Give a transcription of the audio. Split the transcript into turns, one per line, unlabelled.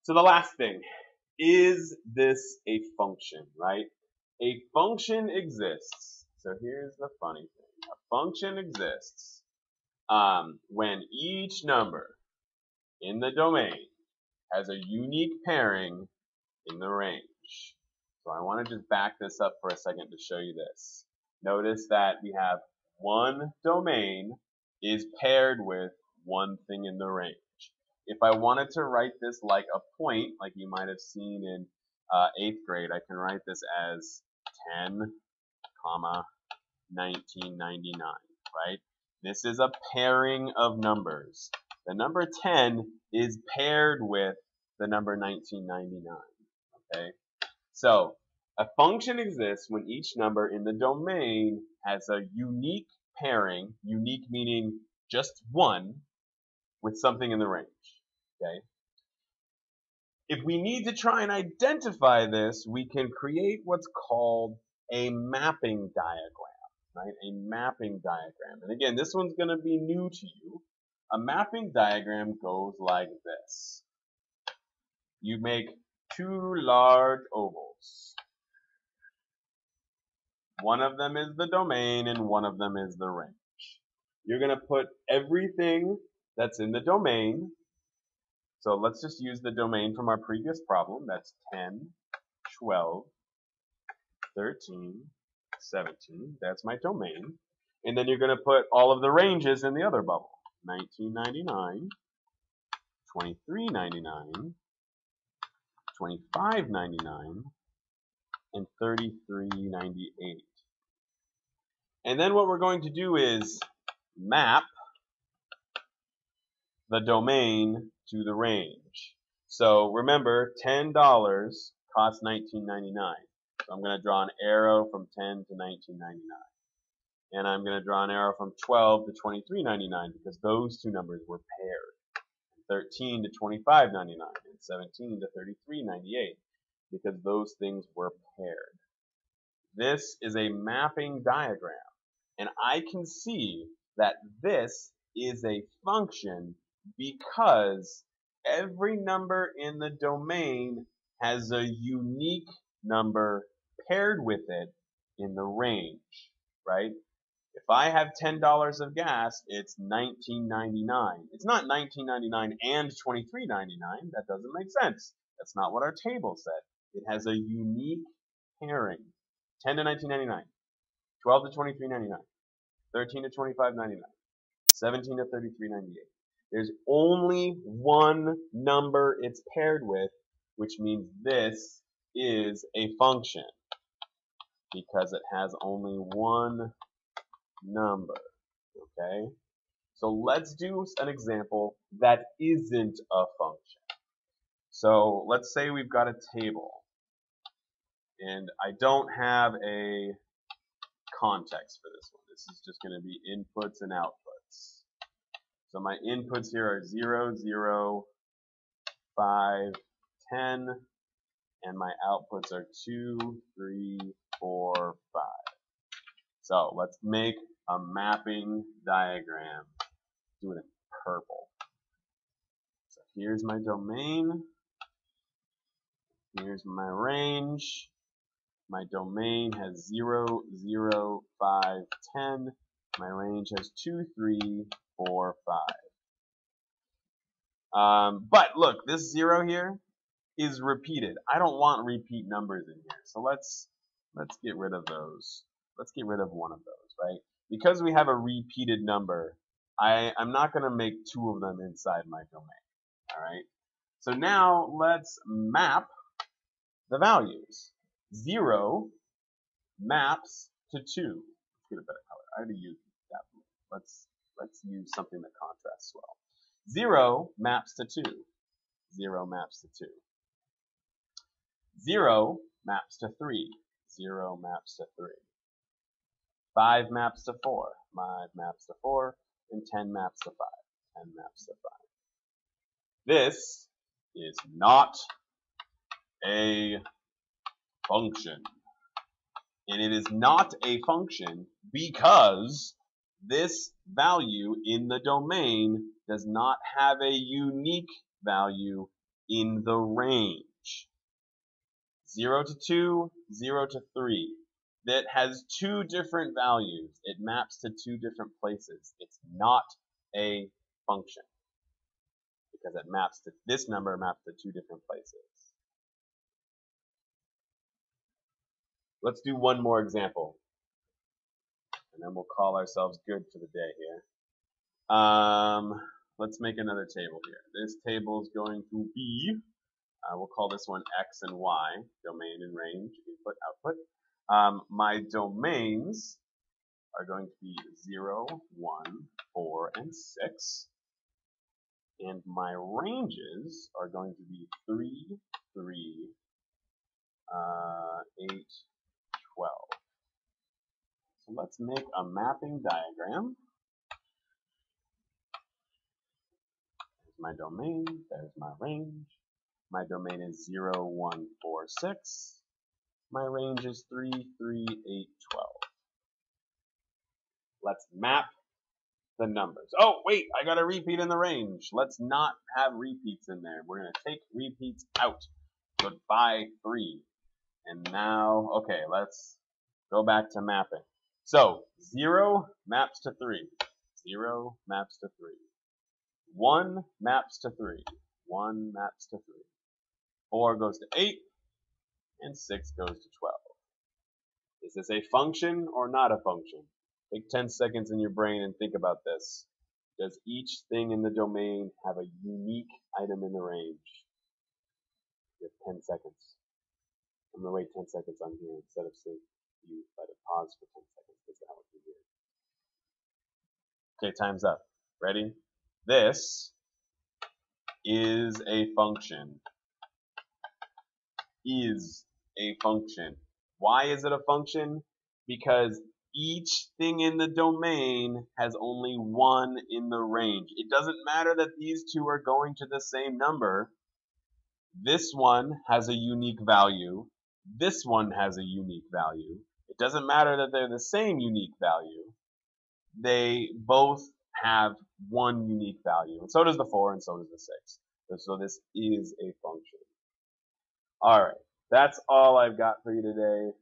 So the last thing, is this a function, right? A function exists. So here's the funny thing. A function exists when each number in the domain has a unique pairing in the range. So I want to just back this up for a second to show you this. Notice that we have one domain is paired with one thing in the range. If I wanted to write this like a point, like you might have seen in 8th grade, I can write this as 10, comma, 1999, right? This is a pairing of numbers. The number 10 is paired with the number 1999, okay? So a function exists when each number in the domain has a unique pairing, unique meaning just one, with something in the range, okay? If we need to try and identify this, we can create what's called a mapping diagram, right? A mapping diagram. And again, this one's going to be new to you. A mapping diagram goes like this. You make two large ovals. One of them is the domain and one of them is the range. You're going to put everything that's in the domain. So let's just use the domain from our previous problem. That's 10, 12, 13, 17. That's my domain. And then you're going to put all of the ranges in the other bubble. 1999, 2399, 2599, and 3398. And then what we're going to do is map the domain to the range. So remember, $10 costs $19.99. So I'm going to draw an arrow from 10 to $19.99. And I'm going to draw an arrow from 12 to $23.99 because those two numbers were paired. 13 to $25.99 and 17 to $33.98 because those things were paired. This is a mapping diagram. And I can see that this is a function because every number in the domain has a unique number paired with it in the range, right? If I have $10 of gas, it's $19.99. It's not $19.99 and $23.99. That doesn't make sense. That's not what our table said. It has a unique pairing. 10 to $19.99, 12 to $23.99, 13 to $25.99, 17 to $33.98. There's only one number it's paired with, which means this is a function because it has only one number, okay? So let's do an example that isn't a function. So let's say we've got a table and I don't have a context for this one. This is just going to be inputs and outputs. So my inputs here are 0, 0, 5, 10, and my outputs are 2, 3, 4, 5. So let's make a mapping diagram. Do it in purple. So here's my domain. Here's my range. My domain has 0, 0, 5, 10. My range has 2, 3, 4, 5. But look, this 0 here is repeated. I don't want repeat numbers in here. So let's get rid of those. Let's get rid of one of those, right? Because we have a repeated number, I'm not going to make two of them inside my domain. All right. So now let's map the values. 0 maps to 2. Let's get a better color. I already used that blue. Let's use something that contrasts well. 0 maps to 2. 0 maps to 2. 0 maps to 3. 0 maps to 3. 5 maps to 4. 5 maps to 4. And 10 maps to 5. 10 maps to 5. This is not a function. And it is not a function because this value in the domain does not have a unique value in the range. 0 to 2, 0 to 3. That has two different values. It maps to two different places. It's not a function because it maps to this number maps to two different places. Let's do one more example, and then we'll call ourselves good for the day here. Let's make another table here. This table is going to be, we'll call this one X and Y, domain and range, input, output. My domains are going to be 0, 1, 4, and 6. And my ranges are going to be 3, 3, 8, 12. So let's make a mapping diagram. There's my domain, there's my range. My domain is 0, 1, 4, 6. My range is 3, 3, 8, 12. Let's map the numbers. Oh, wait, I got a repeat in the range. Let's not have repeats in there. We're going to take repeats out. Goodbye, 3. And now, okay, let's go back to mapping. So, 0 maps to 3. 0 maps to 3. 1 maps to 3. 1 maps to 3. 4 goes to 8. And 6 goes to 12. Is this a function or not a function? Take 10 seconds in your brain and think about this. Does each thing in the domain have a unique item in the range? You have 10 seconds. I'm going to wait 10 seconds on here instead of saying you let it pause for 10 seconds because that would be weird. Okay, time's up. Ready? This is a function. Is a function. Why is it a function? Because each thing in the domain has only one in the range. It doesn't matter that these two are going to the same number. This one has a unique value. This one has a unique value. It doesn't matter that they're the same unique value. They both have one unique value. And so does the 4 and so does the 6. So this is a function. All right. That's all I've got for you today.